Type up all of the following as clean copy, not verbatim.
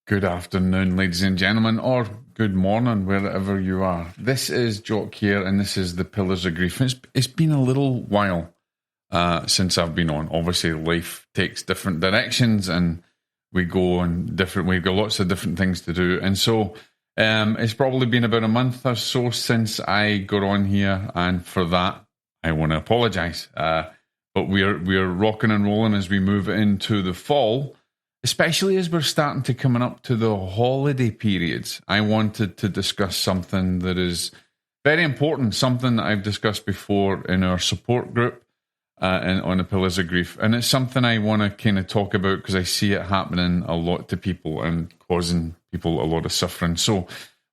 Good afternoon, ladies and gentlemen, or good morning, wherever you are. This is Jock here, and this is the Pillars of Grief. It's been a little while since I've been on. Obviously, life takes different directions, and we go in different. We've got lots of different things to do, and so it's probably been about a month or so since I got on here, and for that, I want to apologise. But we're rocking and rolling as we move into the fall. Especially as we're starting to coming up to the holiday periods, I wanted to discuss something that is very important, something that I've discussed before in our support group and on the Pillars of Grief. And it's something I want to kind of talk about because I see it happening a lot to people and causing people a lot of suffering. So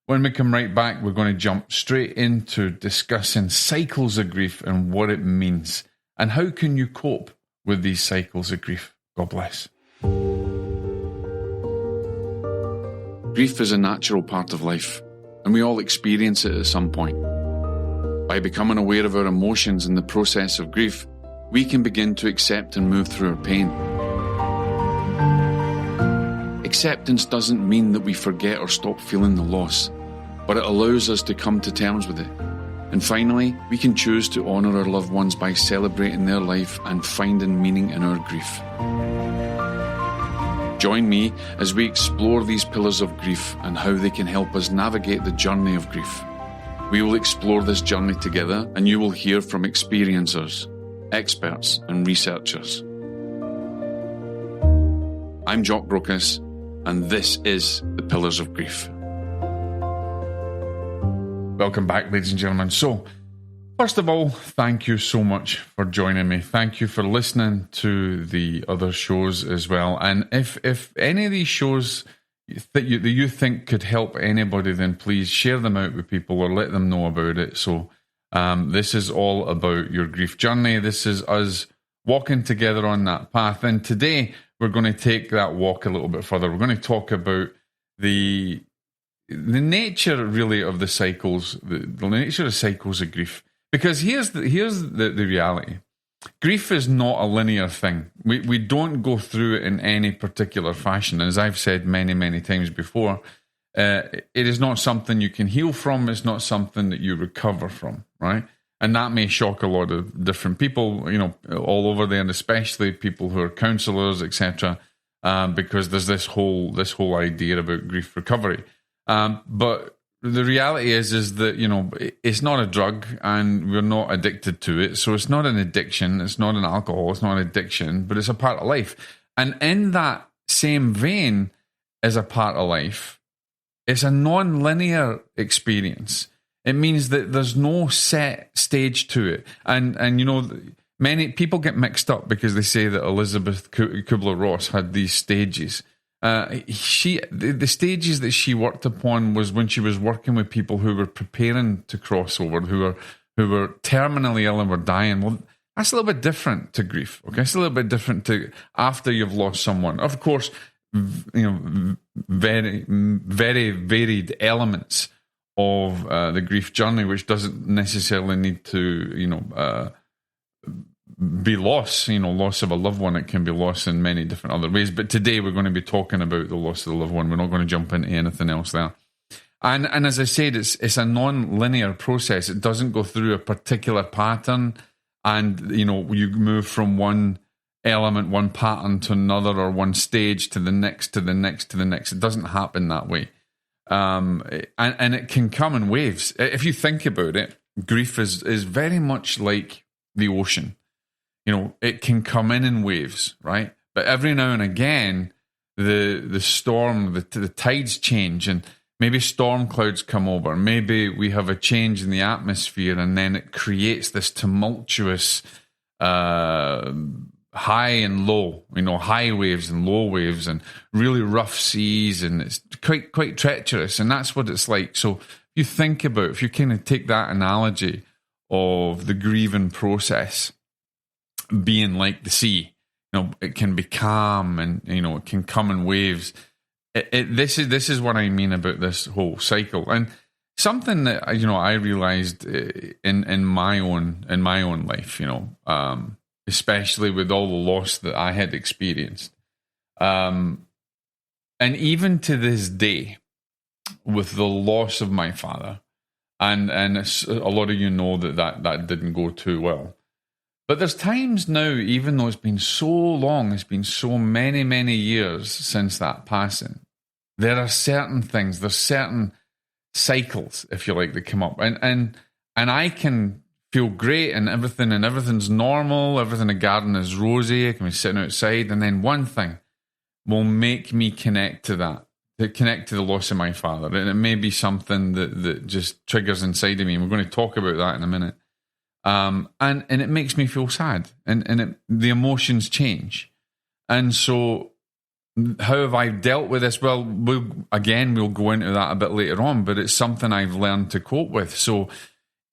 when we come right back, we're going to jump straight into discussing cycles of grief and what it means. And how can you cope with these cycles of grief? God bless. Grief is a natural part of life, and we all experience it at some point. By becoming aware of our emotions in the process of grief, we can begin to accept and move through our pain. Acceptance doesn't mean that we forget or stop feeling the loss, but it allows us to come to terms with it. And finally, we can choose to honour our loved ones by celebrating their life and finding meaning in our grief. Join me as we explore these pillars of grief and how they can help us navigate the journey of grief. We will explore this journey together, and you will hear from experiencers, experts, and researchers. I'm Jock Brocas, and this is the Pillars of Grief. Welcome back, ladies and gentlemen. So, first of all, thank you so much for joining me. Thank you for listening to the other shows as well. And if any of these shows that you think could help anybody, then please share them out with people or let them know about it. So this is all about your grief journey. This is us walking together on that path. And today we're going to take that walk a little bit further. We're going to talk about the nature really of the cycles, the nature of cycles of grief. Because here's the reality. Grief is not a linear thing. We don't go through it in any particular fashion. As I've said many, many times before, it is not something you can heal from. It's not something that you recover from, right? And that may shock a lot of different people, all over there, and especially people who are counsellors, etc. Because there's this whole idea about grief recovery. But the reality is that, it's not a drug and we're not addicted to it. So it's not an addiction. It's not an alcohol. It's not an addiction, but it's a part of life. And in that same vein as a part of life, it's a non-linear experience. It means that there's no set stage to it. And many people get mixed up because they say that Elizabeth Kubler-Ross had these stages. The stages that she worked upon was when she was working with people who were preparing to cross over, who were terminally ill and were dying. Well, that's a little bit different to grief. Okay, it's a little bit different to after you've lost someone. Of course, very, very varied elements of the grief journey, which doesn't necessarily need to, be loss of a loved one. It can be loss in many different other ways. But today we're going to be talking about the loss of the loved one. We're not going to jump into anything else there. And as I said, it's a non-linear process. It doesn't go through a particular pattern and, you move from one element, one pattern to another, or one stage to the next, to the next, to the next. It doesn't happen that way. And it can come in waves. If you think about it, grief is very much like the ocean. It can come in waves, right? But every now and again, the storm, the tides change, and maybe storm clouds come over. Maybe we have a change in the atmosphere, and then it creates this tumultuous high and low, high waves and low waves, and really rough seas, and it's quite treacherous, and that's what it's like. So if you kind of take that analogy of the grieving process being like the sea, it can be calm and it can come in waves. This is what I mean about this whole cycle, and something that I realized in my own life, especially with all the loss that I had experienced. And even to this day, with the loss of my father, and a lot of you know that didn't go too well. But there's times now, even though it's been so long, it's been so many, many years since that passing, there are certain things, there's certain cycles, if you like, that come up. And I can feel great and everything's normal, everything in the garden is rosy, I can be sitting outside, and then one thing will make me connect to that. To connect to the loss of my father. And it may be something that just triggers inside of me. And we're going to talk about that in a minute. And it makes me feel sad. And the emotions change. And so how have I dealt with this? Well, we'll go into that a bit later on, but it's something I've learned to cope with. So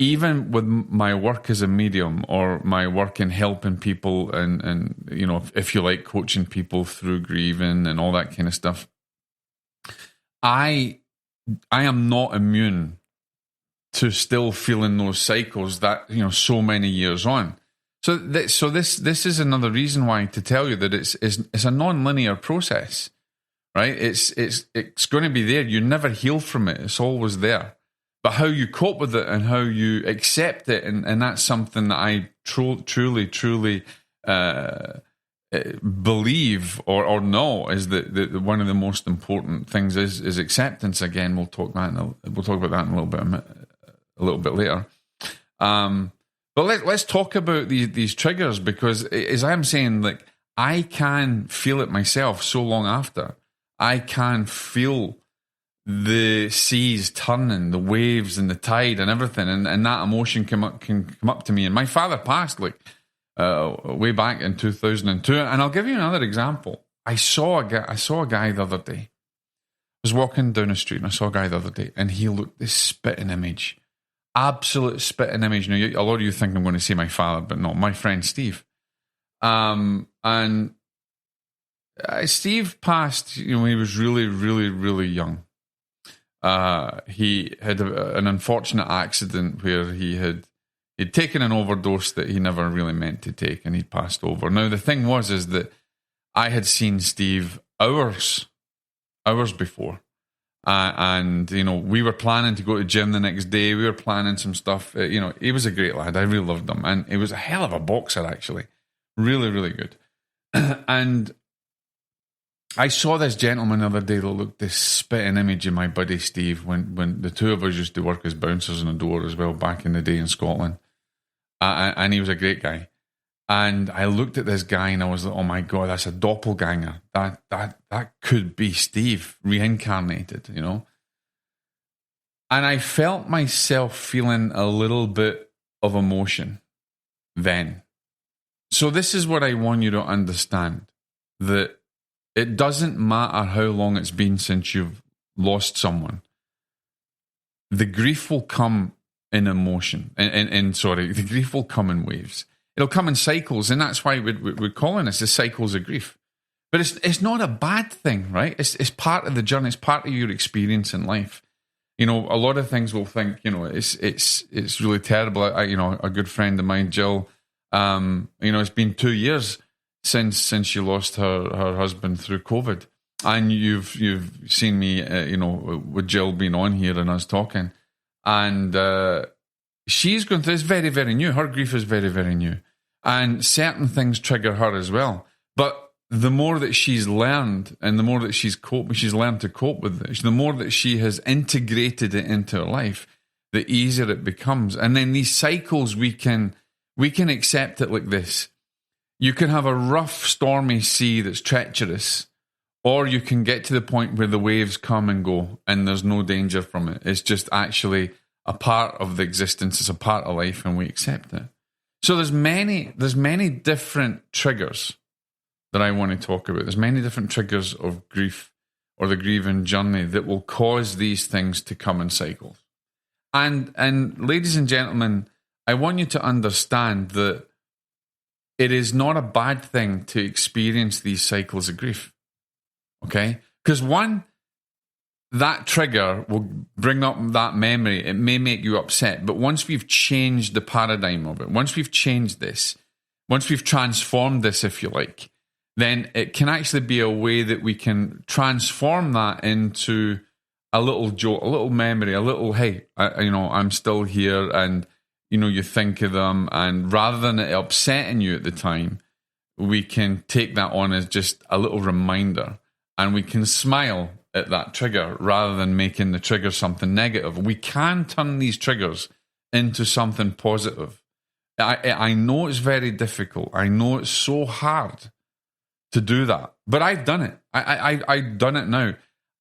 even with my work as a medium or my work in helping people and you know, if you like, coaching people through grieving and all that kind of stuff, I am not immune to still feeling those cycles that, you know, so many years on. So this is another reason why to tell you that it's a non-linear process, right? It's going to be there. You never heal from it. It's always there. But how you cope with it and how you accept it, and that's something that I truly believe or know is that one of the most important things is acceptance. Again, we'll talk about that in a little bit later. But let's talk about these triggers, because as I'm saying, like, I can feel it myself so long after. I can feel the seas turning, the waves and the tide and everything, and that emotion can come up to me. And my father passed way back in 2002, and I'll give you another example. I saw a guy the other day. I was walking down the street and I saw a guy the other day, and he looked this spitting image, absolute spitting image. Now, a lot of you think I'm going to say my father, but no, my friend Steve. Steve passed. You know, he was really, really, really young. He had an unfortunate accident where he'd taken an overdose that he never really meant to take, and he'd passed over. Now, the thing is that I had seen Steve hours before. And, you know, we were planning to go to the gym the next day. We were planning some stuff. You know, he was a great lad. I really loved him. And he was a hell of a boxer, actually. Really, really good. And I saw this gentleman the other day that looked this spitting image of my buddy Steve when the two of us used to work as bouncers on the door as well back in the day in Scotland. And he was a great guy. And I looked at this guy and I was like, oh my God, that's a doppelganger. That could be Steve reincarnated, you know? And I felt myself feeling a little bit of emotion then. So this is what I want you to understand, that it doesn't matter how long it's been since you've lost someone. The grief will come in emotion. The grief will come in waves. It'll come in cycles, and that's why we're calling this the cycles of grief. But it's not a bad thing, right? It's part of the journey. It's part of your experience in life. You know, a lot of things we'll think, you know, it's really terrible. A good friend of mine, Jill, you know, it's been 2 years since she lost her husband through COVID, and you've seen me, you know, with Jill being on here and us talking, and she's going through. It's very, very new. Her grief is very, very new. And certain things trigger her as well. But the more that she's learned and the more that she's learned to cope with this, the more that she has integrated it into her life, the easier it becomes. And then these cycles, we can accept it like this. You can have a rough, stormy sea that's treacherous, or you can get to the point where the waves come and go and there's no danger from it. It's just actually a part of the existence. It's a part of life, and we accept it. So there's many different triggers that I want to talk about. There's many different triggers of grief or the grieving journey that will cause these things to come in cycles. And ladies and gentlemen, I want you to understand that it is not a bad thing to experience these cycles of grief. Okay? Because one, that trigger will bring up that memory. It may make you upset, but once we've changed the paradigm of it, once we've changed this, once we've transformed this, if you like, then it can actually be a way that we can transform that into a little joke, a little memory, a little, hey, I'm still here, and, you think of them, and rather than it upsetting you at the time, we can take that on as just a little reminder, and we can smile at that trigger rather than making the trigger something negative. We can turn these triggers into something positive. I know it's very difficult. I know it's so hard to do that, but I've done it. I've done it now.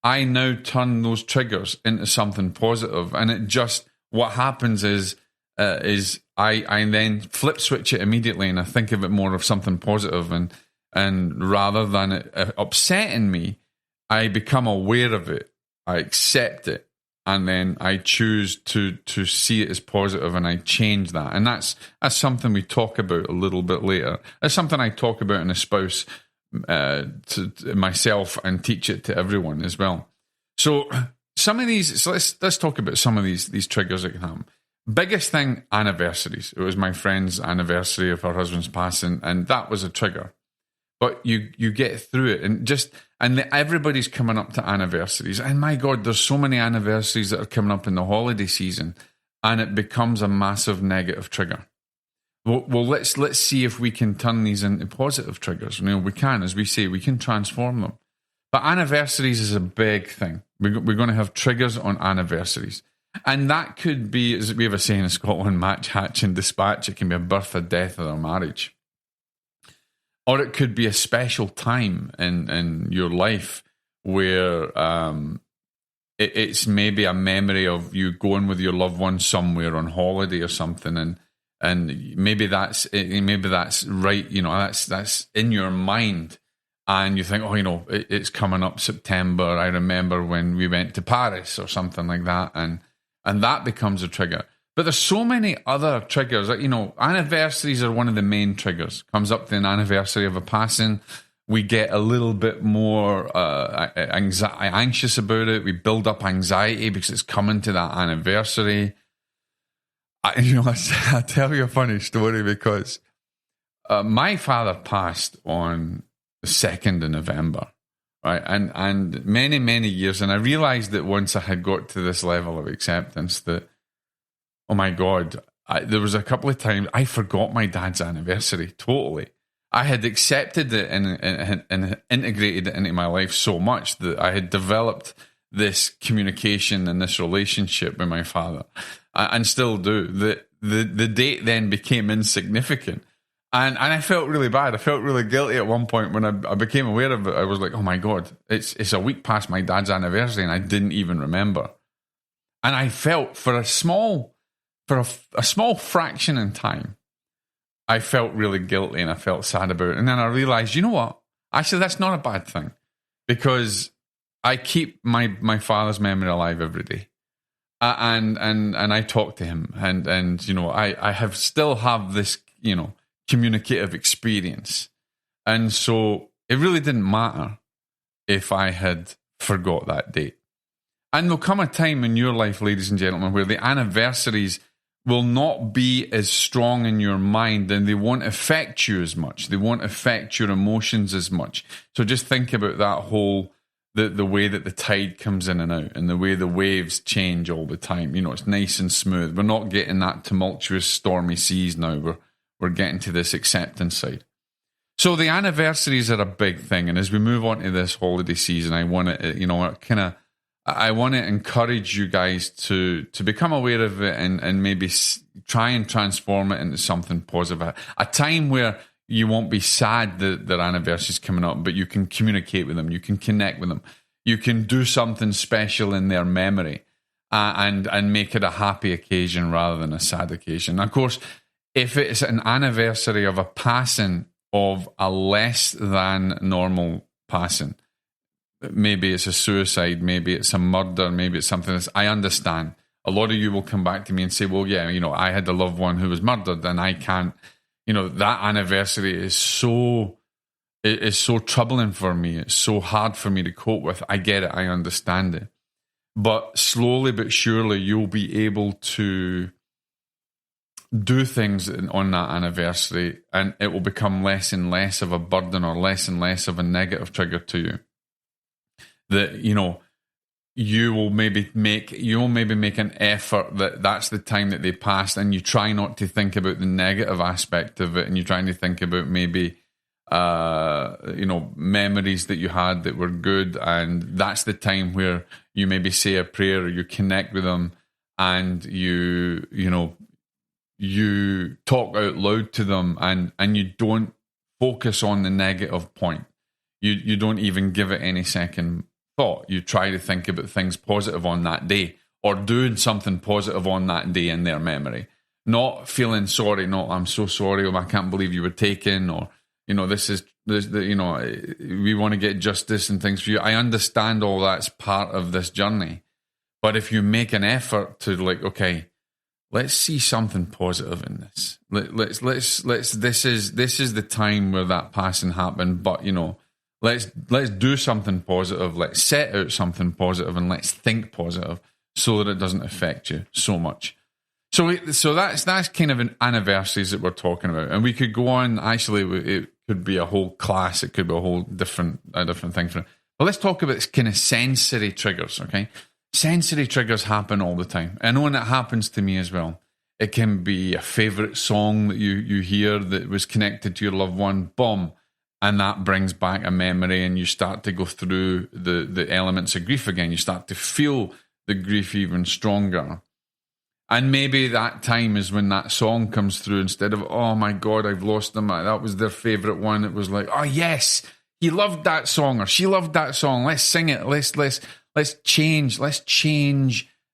I now turn those triggers into something positive, and it just, what happens is I then flip switch it immediately, and I think of it more of something positive, and rather than it upsetting me, I become aware of it, I accept it, and then I choose to see it as positive, and I change that. And that's something we talk about a little bit later. That's something I talk about in Espouse to myself, and teach it to everyone as well. So some of these, so let's talk about some of these triggers that can happen. Biggest thing, anniversaries. It was my friend's anniversary of her husband's passing, and that was a trigger. But you get through it, and everybody's coming up to anniversaries. And my God, there's so many anniversaries that are coming up in the holiday season, and it becomes a massive negative trigger. Well, let's see if we can turn these into positive triggers. We can, as we say, we can transform them. But anniversaries is a big thing. We're going to have triggers on anniversaries. And that could be, as we have a saying in Scotland, match, hatch, and dispatch. It can be a birth, a death, or a marriage. Or it could be a special time in your life where it's maybe a memory of you going with your loved one somewhere on holiday or something, and maybe that's right. That's in your mind, and you think, it's coming up September. I remember when we went to Paris or something like that, and that becomes a trigger. But there's so many other triggers. Anniversaries are one of the main triggers. Comes up to an anniversary of a passing, we get a little bit more anxious about it. We build up anxiety because it's coming to that anniversary. I'll tell you a funny story, because my father passed on the 2nd of November, right? And many, many years, and I realized that once I had got to this level of acceptance that, oh my God, there was a couple of times I forgot my dad's anniversary totally. I had accepted it and integrated it into my life so much that I had developed this communication and this relationship with my father, and still do. The date then became insignificant. And I felt really bad. I felt really guilty at one point when I became aware of it. I was like, oh my God, it's a week past my dad's anniversary and I didn't even remember. And I felt for a small fraction in time, I felt really guilty and I felt sad about it. And then I realized, you know what? Actually, that's not a bad thing, because I keep my father's memory alive every day. And I talk to him, and I still have this, communicative experience. And so it really didn't matter if I had forgot that date. And there'll come a time in your life, ladies and gentlemen, where the anniversaries will not be as strong in your mind, and they won't affect you as much. They won't affect your emotions as much. So just think about that whole, the way that the tide comes in and out, and the way the waves change all the time. It's nice and smooth. We're not getting that tumultuous, stormy seas now. We're getting to this acceptance side. So the anniversaries are a big thing. And as we move on to this holiday season, I want to, I want to encourage you guys to become aware of it, and maybe try and transform it into something positive. A time where you won't be sad that their anniversary is coming up, but you can communicate with them, you can connect with them, you can do something special in their memory, and make it a happy occasion rather than a sad occasion. Of course, if it's an anniversary of a passing of a less than normal passing, maybe it's a suicide, maybe it's a murder, maybe it's something else, I understand. A lot of you will come back to me and say, well, yeah, I had a loved one who was murdered, and I can't, that anniversary is so troubling for me. It's so hard for me to cope with. I get it. I understand it. But slowly but surely, you'll be able to do things on that anniversary, and it will become less and less of a burden or less and less of a negative trigger to you. That, you will maybe make an effort that's the time that they passed, and you try not to think about the negative aspect of it, and you're trying to think about maybe memories that you had that were good, and that's the time where you maybe say a prayer or you connect with them, and you talk out loud to them, and you don't focus on the negative point. You don't even give it any second thought. You try to think about things positive on that day, or doing something positive on that day in their memory. Not feeling sorry, I'm so sorry, or I can't believe you were taken, or we want to get justice and things for you. I understand all that's part of this journey. But if you make an effort to okay, let's see something positive in this. Let's this is the time where that passing happened, but let's do something positive. Let's set out something positive, and let's think positive so that it doesn't affect you so much. So that's kind of an anniversaries that we're talking about, and we could go on. Actually, it could be a whole class. It could be a whole different thing for it. But let's talk about kind of sensory triggers. Okay, sensory triggers happen all the time. I know, and it happens to me as well. It can be a favorite song that you hear that was connected to your loved one. Boom. And that brings back a memory, and you start to go through the elements of grief again. You start to feel the grief even stronger. And maybe that time is when that song comes through. Instead of, oh my God, I've lost them, that was their favourite one. It was like, oh yes, he loved that song, or she loved that song. Let's sing it. Let's change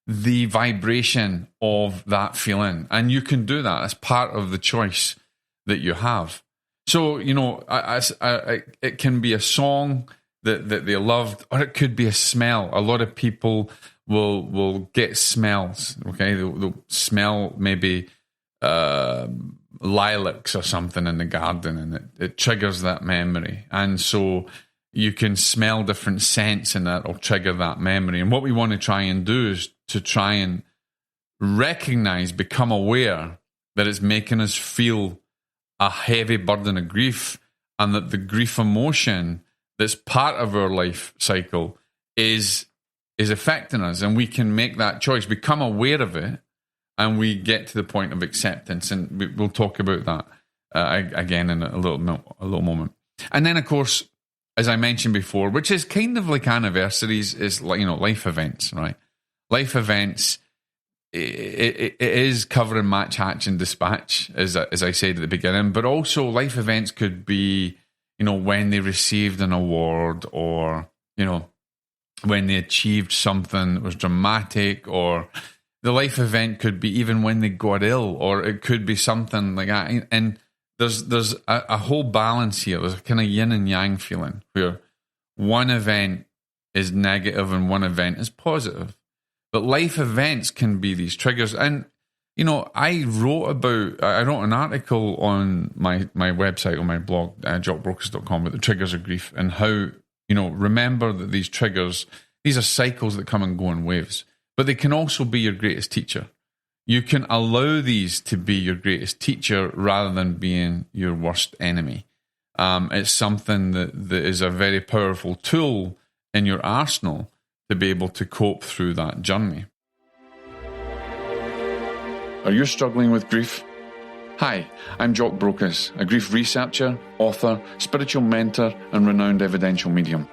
the vibration of that feeling. And you can do that as part of the choice that you have. So, it can be a song that they loved, or it could be a smell. A lot of people will get smells, okay? They'll smell maybe lilacs or something in the garden, and it triggers that memory. And so you can smell different scents, and that'll trigger that memory. And what we want to try and do is to try and recognize, become aware that it's making us feel a heavy burden of grief, and that the grief emotion that's part of our life cycle is affecting us, and we can make that choice, become aware of it, and we get to the point of acceptance. And we'll talk about that again in a little moment. And then, of course, as I mentioned before, which is kind of like anniversaries, is life events, right? Life events. It is covering match, hatch, and dispatch, as I said at the beginning, but also life events could be, when they received an award, or, when they achieved something that was dramatic, or the life event could be even when they got ill, or it could be something like that. And there's a whole balance here. There's a kind of yin and yang feeling where one event is negative and one event is positive. But life events can be these triggers. And, I wrote an article on my website, on my blog, jockbrocas.com, about the triggers of grief, and how, remember that these triggers, these are cycles that come and go in waves, but they can also be your greatest teacher. You can allow these to be your greatest teacher rather than being your worst enemy. It's something that is a very powerful tool in your arsenal to be able to cope through that journey. Are you struggling with grief? Hi, I'm Jock Brocas, a grief researcher, author, spiritual mentor, and renowned evidential medium.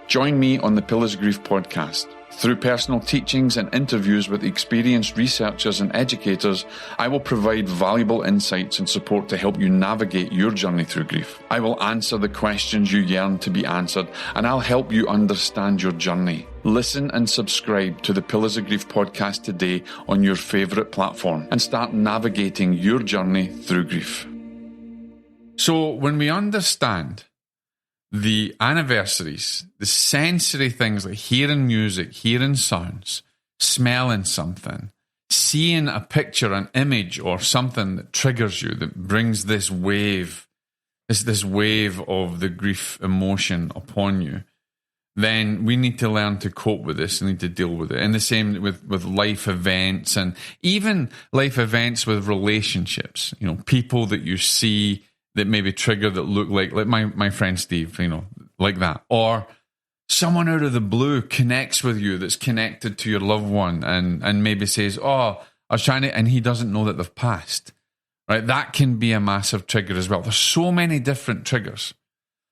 Join me on the Pillars of Grief podcast. Through personal teachings and interviews with experienced researchers and educators, I will provide valuable insights and support to help you navigate your journey through grief. I will answer the questions you yearn to be answered, and I'll help you understand your journey. Listen and subscribe to the Pillars of Grief podcast today on your favourite platform, and start navigating your journey through grief. So when we understand the anniversaries, the sensory things like hearing music, hearing sounds, smelling something, seeing a picture, an image, or something that triggers you, that brings this wave of the grief emotion upon you, then we need to learn to cope with this and need to deal with it. And the same with life events, and even life events with relationships. People that you see that maybe trigger, that look like my friend Steve, like that. Or someone out of the blue connects with you that's connected to your loved one and maybe says, oh, I was trying to, and he doesn't know that they've passed. Right? That can be a massive trigger as well. There's so many different triggers.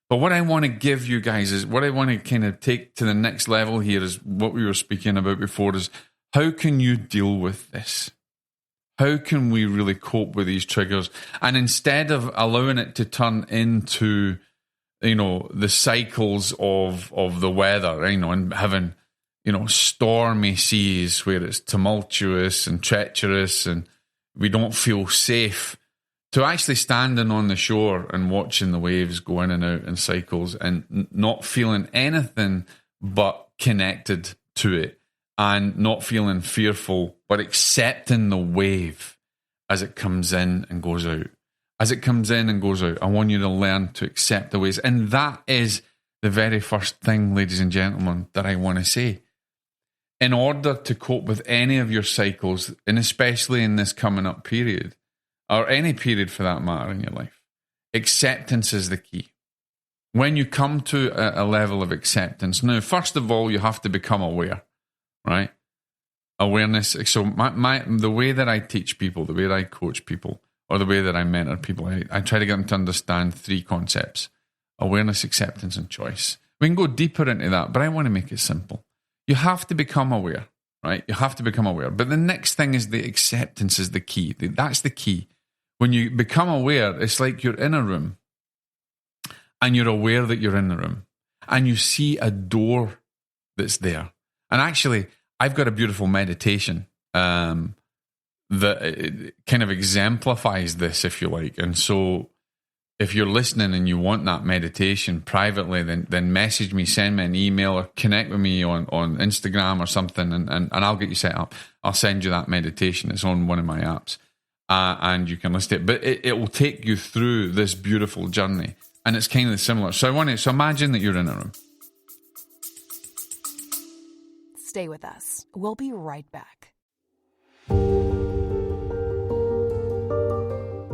But what I want to give you guys is, what I want to kind of take to the next level here is what we were speaking about before, is how can you deal with this? How can we really cope with these triggers? And instead of allowing it to turn into, the cycles of the weather, and having, stormy seas where it's tumultuous and treacherous and we don't feel safe, to actually standing on the shore and watching the waves go in and out in cycles and not feeling anything but connected to it, and not feeling fearful, but accepting the wave as it comes in and goes out. As it comes in and goes out, I want you to learn to accept the waves. And that is the very first thing, ladies and gentlemen, that I want to say. In order to cope with any of your cycles, and especially in this coming up period, or any period for that matter in your life, acceptance is the key. When you come to a level of acceptance, now, first of all, you have to become aware, right? Awareness. So the way that I teach people, the way that I coach people, or the way that I mentor people, I try to get them to understand 3 concepts: awareness, acceptance, and choice. We can go deeper into that, but I want to make it simple. You have to become aware, right? You have to become aware. But the next thing is the acceptance is the key. That's the key. When you become aware, it's like you're in a room and you're aware that you're in the room and you see a door that's there. And actually, I've got a beautiful meditation that it kind of exemplifies this, if you like. And so if you're listening and you want that meditation privately, then message me, send me an email, or connect with me on Instagram or something, and I'll get you set up. I'll send you that meditation. It's on one of my apps. And you can list it. But it will take you through this beautiful journey. And it's kind of similar. So imagine that you're in a room. Stay with us. We'll be right back.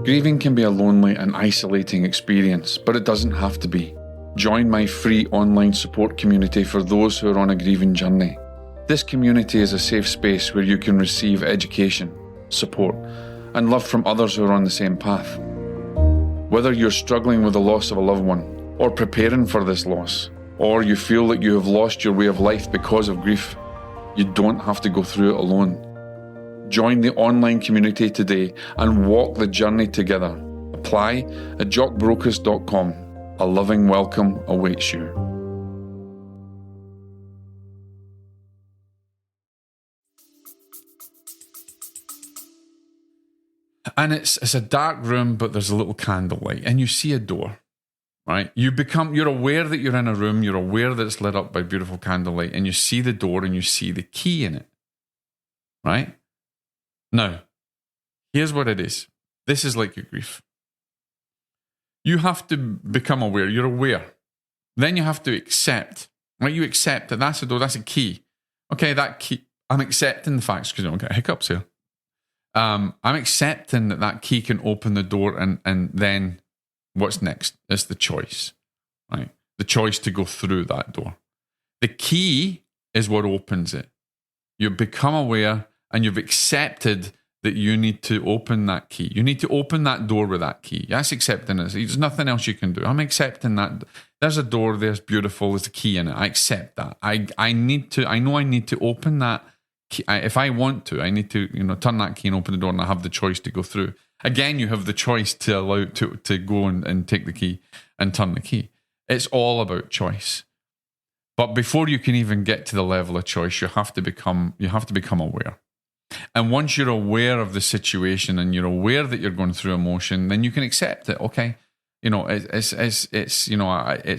Grieving can be a lonely and isolating experience, but it doesn't have to be. Join my free online support community for those who are on a grieving journey. This community is a safe space where you can receive education, support, and love from others who are on the same path. Whether you're struggling with the loss of a loved one, or preparing for this loss, or you feel that you have lost your way of life because of grief, you don't have to go through it alone. Join the online community today and walk the journey together. Apply at jockbrocas.com. A loving welcome awaits you. And it's a dark room, but there's a little candlelight, and you see a door, right? You're aware that you're in a room, you're aware that it's lit up by beautiful candlelight, and you see the door and you see the key in it, right? Now, here's what it is. This is like your grief. You have to become aware. You're aware. Then you have to accept, right? You accept that that's a door, that's a key. Okay, that key, I'm accepting the facts, because I don't get hiccups here. I'm accepting that key can open the door, and then what's next? It's the choice, right? The choice to go through that door. The key is what opens it. You become aware and you've accepted that you need to open that key. You need to open that door with that key. That's accepting it. There's nothing else you can do. I'm accepting that. There's a door, there's beautiful, there's a key in it. I accept that. I know I need to open that. If I want to, I need to, turn that key and open the door, and I have the choice to go through. Again, you have the choice to allow to go and take the key and turn the key. It's all about choice. But before you can even get to the level of choice, you have to become aware. And once you're aware of the situation and you're aware that you're going through emotion, then you can accept it. Okay, it's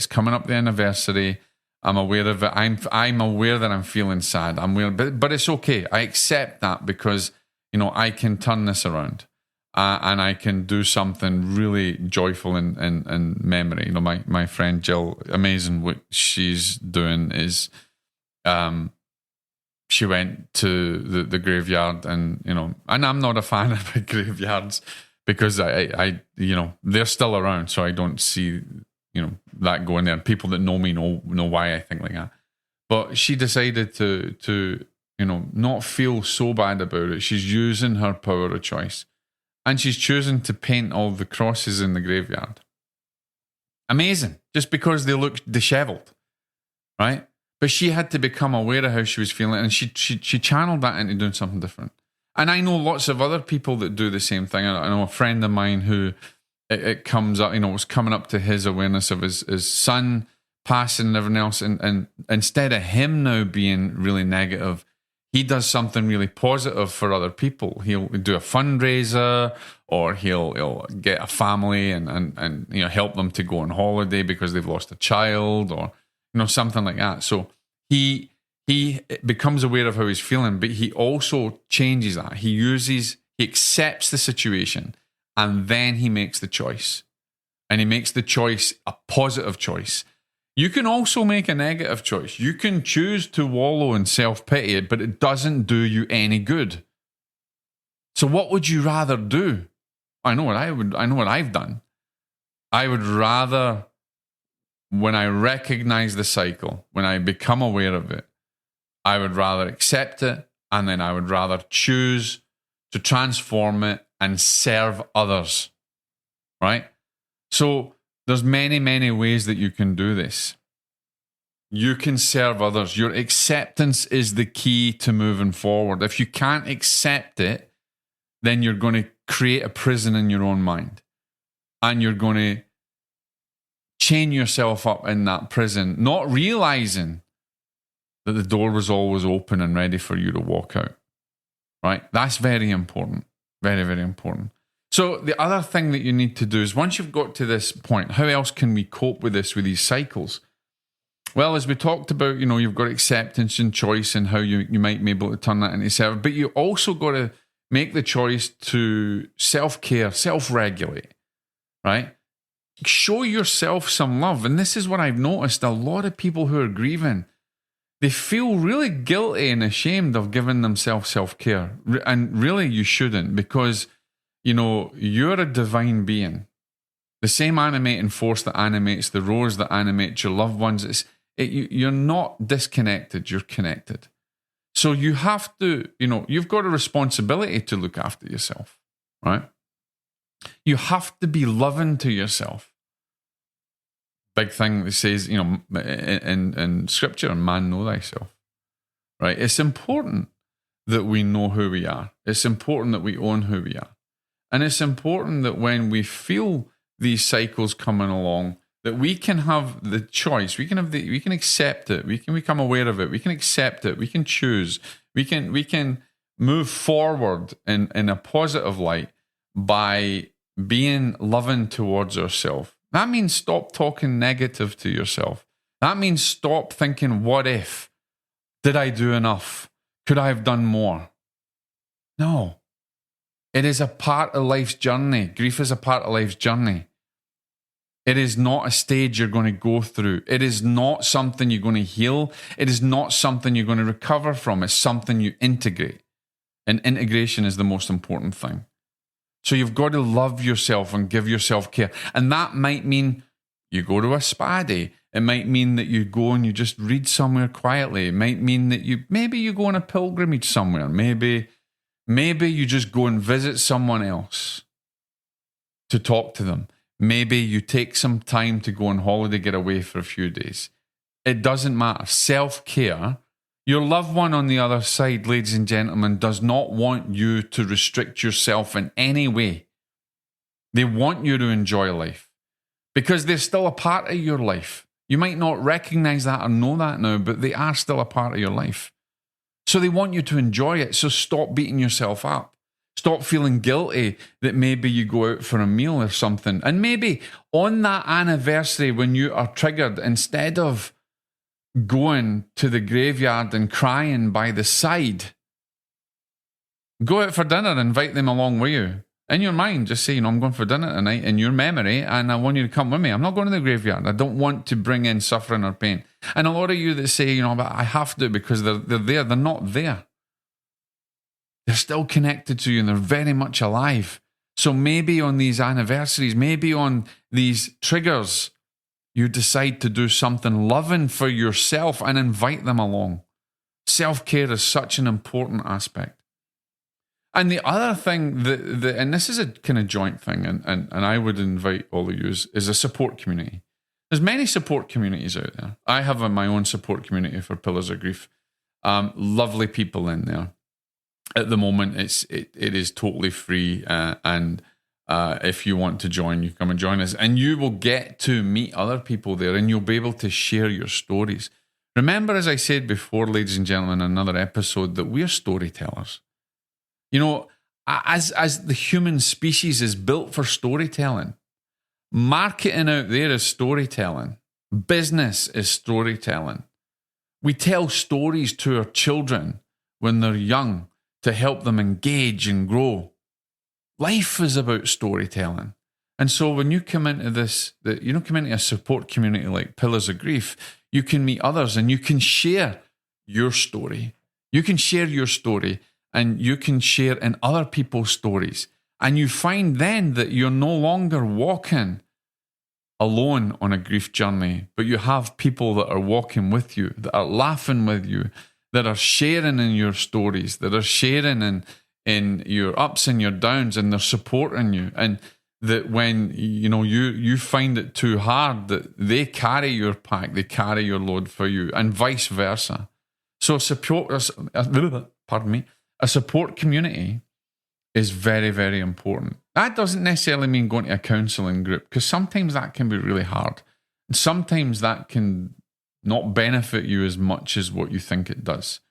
coming up the anniversary. I'm aware of it. I'm aware that I'm feeling sad. I'm aware, but it's okay. I accept that because I can turn this around. and I can do something really joyful in memory. You know, my friend Jill, amazing what she's doing is, she went to the graveyard, and and I'm not a fan of the graveyards because I they're still around, so I don't see that going there. People that know me know why I think like that. But she decided to not feel so bad about it. She's using her power of choice, and she's choosing to paint all the crosses in the graveyard. Amazing, just because they look disheveled, right? But she had to become aware of how she was feeling, and she channeled that into doing something different. And I know lots of other people that do the same thing. I know a friend of mine who it comes up, was coming up to his awareness of his son passing and everything else, and instead of him now being really negative, he does something really positive for other people. He'll do a fundraiser, or he'll get a family and help them to go on holiday because they've lost a child, or something like that. So he becomes aware of how he's feeling, but he also changes that. He accepts the situation, and then he makes the choice. And he makes the choice a positive choice. You can also make a negative choice. You can choose to wallow in self-pity, but it doesn't do you any good. So what would you rather do? I know what I've done. I would rather, when I recognize the cycle, when I become aware of it, I would rather accept it, and then I would rather choose to transform it and serve others, right? So there's many, many ways that you can do this. You can serve others. Your acceptance is the key to moving forward. If you can't accept it, then you're going to create a prison in your own mind, and you're going to chain yourself up in that prison, not realizing that the door was always open and ready for you to walk out, right? That's very important. Very, very important. So the other thing that you need to do is, once you've got to this point, how else can we cope with this, with these cycles? Well, as we talked about, you've got acceptance and choice and how you might be able to turn that into service, but you also got to make the choice to self-care, self-regulate, right? Show yourself some love. And this is what I've noticed. A lot of people who are grieving, they feel really guilty and ashamed of giving themselves self-care. And really, you shouldn't, because, you're a divine being. The same animating force that animates the rose, that animates your loved ones, you're not disconnected, you're connected. So you have to, you've got a responsibility to look after yourself, right? You have to be loving to yourself. Big thing that says, in scripture, man, know thyself, right? It's important that we know who we are. It's important that we own who we are. And it's important that when we feel these cycles coming along, that we can have the choice. We can accept it. We can become aware of it. We can accept it. We can choose. We can move forward in a positive light by being loving towards ourselves. That means stop talking negative to yourself. That means stop thinking, what if? Did I do enough? Could I have done more? No. It is a part of life's journey. Grief is a part of life's journey. It is not a stage you're going to go through. It is not something you're going to heal. It is not something you're going to recover from. It's something you integrate. And integration is the most important thing. So you've got to love yourself and give yourself care. And that might mean you go to a spa day. It might mean that you go and you just read somewhere quietly. It might mean that maybe you go on a pilgrimage somewhere. Maybe you just go and visit someone else to talk to them. Maybe you take some time to go on holiday, get away for a few days. It doesn't matter. Self-care. Your loved one on the other side, ladies and gentlemen, does not want you to restrict yourself in any way. They want you to enjoy life because they're still a part of your life. You might not recognize that or know that now, but they are still a part of your life. So they want you to enjoy it. So stop beating yourself up. Stop feeling guilty that maybe you go out for a meal or something. And maybe on that anniversary when you are triggered, instead of going to the graveyard and crying by the side, go out for dinner, invite them along with you. In your mind, just say, I'm going for dinner tonight in your memory and I want you to come with me. I'm not going to the graveyard. I don't want to bring in suffering or pain. And a lot of you that say, but I have to because they're there. They're not there. They're still connected to you and they're very much alive. So maybe on these anniversaries, maybe on these triggers, you decide to do something loving for yourself and invite them along. Self-care is such an important aspect. And the other thing, and this is a kind of joint thing, and I would invite all of you, is a support community. There's many support communities out there. I have my own support community for Pillars of Grief. Lovely people in there. At the moment, it is totally free, and if you want to join, you come and join us, and you will get to meet other people there, and you'll be able to share your stories. Remember, as I said before, ladies and gentlemen, in another episode, that we're storytellers. As the human species is built for storytelling, marketing out there is storytelling. Business is storytelling. We tell stories to our children when they're young to help them engage and grow. Life is about storytelling. And so when you come into come into a support community like Pillars of Grief, you can meet others and you can share your story. You can share your story and you can share in other people's stories. And you find then that you're no longer walking alone on a grief journey, but you have people that are walking with you, that are laughing with you, that are sharing in your stories, that are sharing in your ups and your downs, and they're supporting you. And that when you find it too hard, that they carry your pack, they carry your load for you, and vice versa. So a support community is very, very important. That doesn't necessarily mean going to a counselling group, because sometimes that can be really hard. And sometimes that can not benefit you as much as what you think it does.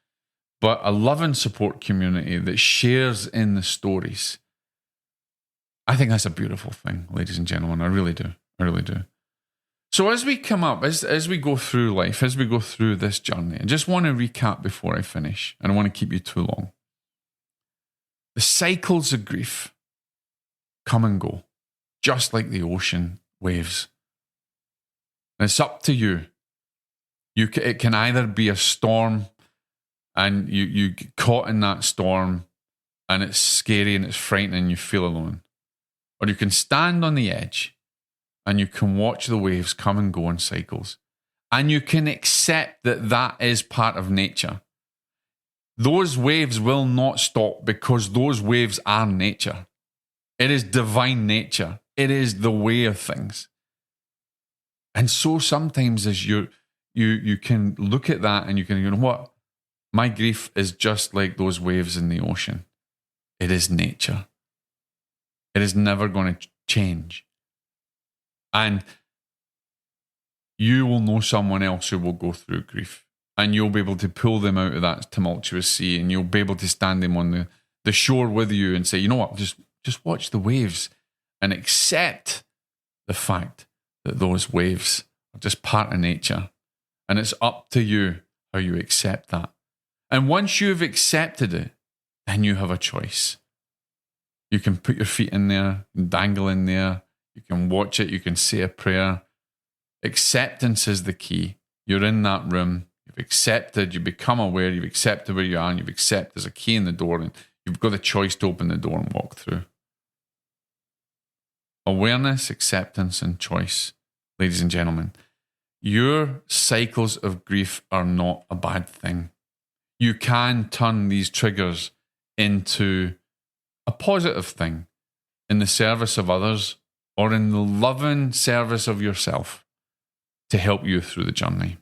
But a loving support community that shares in the stories, I think that's a beautiful thing, ladies and gentlemen. I really do. I really do. So as we come up, as we go through life, as we go through this journey, I just want to recap before I finish. I don't want to keep you too long. The cycles of grief come and go, just like the ocean waves. And it's up to you. It can either be a storm and you get caught in that storm and it's scary and it's frightening and you feel alone. Or you can stand on the edge and you can watch the waves come and go in cycles. And you can accept that that is part of nature. Those waves will not stop because those waves are nature. It is divine nature. It is the way of things. And so sometimes as you can look at that and you can, what? My grief is just like those waves in the ocean. It is nature. It is never going to change. And you will know someone else who will go through grief. And you'll be able to pull them out of that tumultuous sea, and you'll be able to stand them on the shore with you and say, you know what, just watch the waves and accept the fact that those waves are just part of nature. And it's up to you how you accept that. And once you've accepted it, then you have a choice. You can put your feet in there, dangle in there. You can watch it. You can say a prayer. Acceptance is the key. You're in that room. You've accepted. You become aware. You've accepted where you are. And you've accepted there's a key in the door. And you've got the choice to open the door and walk through. Awareness, acceptance, and choice. Ladies and gentlemen, your cycles of grief are not a bad thing. You can turn these triggers into a positive thing in the service of others or in the loving service of yourself to help you through the journey.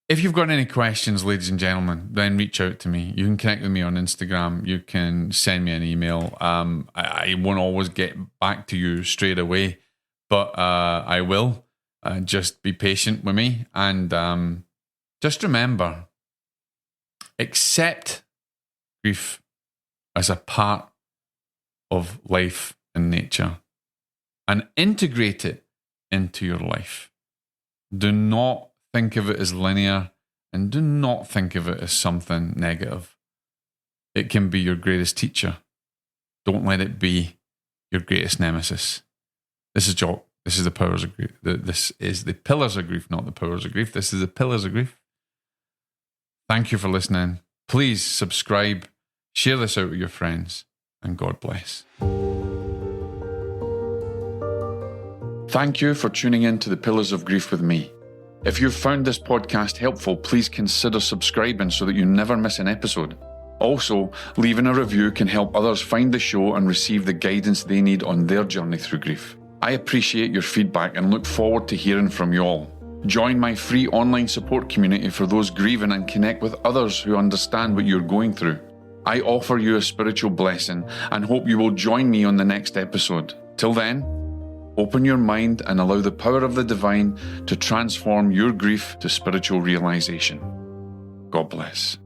If you've got any questions, ladies and gentlemen, then reach out to me. You can connect with me on Instagram. You can send me an email. I won't always get back to you straight away, but I will. Just be patient with me. And just remember, accept grief as a part of life and nature and integrate it into your life. Do not think of it as linear and do not think of it as something negative. It can be your greatest teacher. Don't let it be your greatest nemesis. This is Jock. This is the Powers of Grief. This is the Pillars of Grief, not the Powers of Grief. This is the Pillars of Grief. Thank you for listening. Please subscribe, share this out with your friends, and God bless. Thank you for tuning in to the Pillars of Grief with me. If you've found this podcast helpful, please consider subscribing so that you never miss an episode. Also, leaving a review can help others find the show and receive the guidance they need on their journey through grief. I appreciate your feedback and look forward to hearing from you all. Join my free online support community for those grieving and connect with others who understand what you're going through. I offer you a spiritual blessing and hope you will join me on the next episode. Till then, open your mind and allow the power of the divine to transform your grief to spiritual realization. God bless.